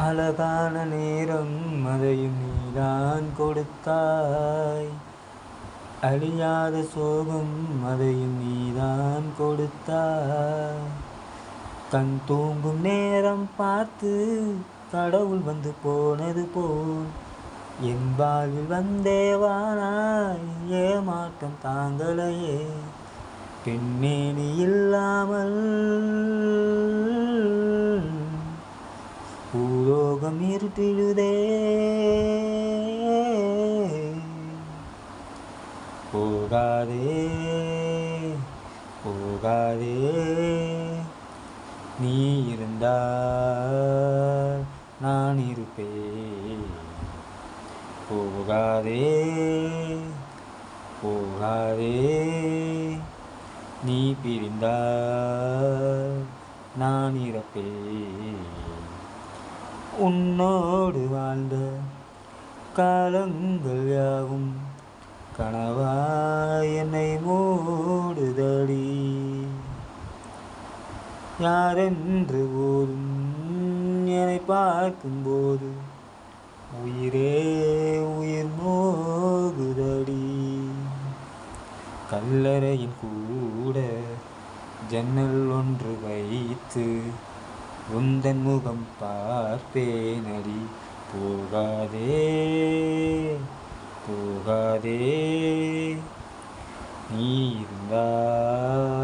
அழகான நேரம் அதையும் நீதான் கொடுத்தாய். அழியாத சோகம் அதையும் நீதான் கொடுத்தாய். கண் தூங்கும் நேரம் பார்த்து கடவுள் வந்து போனது போல் என் வாழ்வில் வந்தேவானாய். ஏமாற்றம் தாங்களையே பெண்ணே நீ இல்லாமல் பூலோகம் இருட்டிடுதே. போகாதே போகாதே, நீ இருந்தால் நான் இருப்பேன். போகாதே போகாதே, நீ பிரிந்தால் நான் இறப்பேன். உன்னோடு வாழ்ந்த காலங்கள் யாவும் கனவாய் என்னை மூடுதடி. யாரென்று போதும் என்னை பார்க்கும்போது உயிரே உயிர் மோகுதடி. கல்லறையில் கூட ஜன்னல் ஒன்று வைத்து உந்தன் முகம் பார்ப்பேனடி. போகாதே போகாதே, நீ இருந்தால்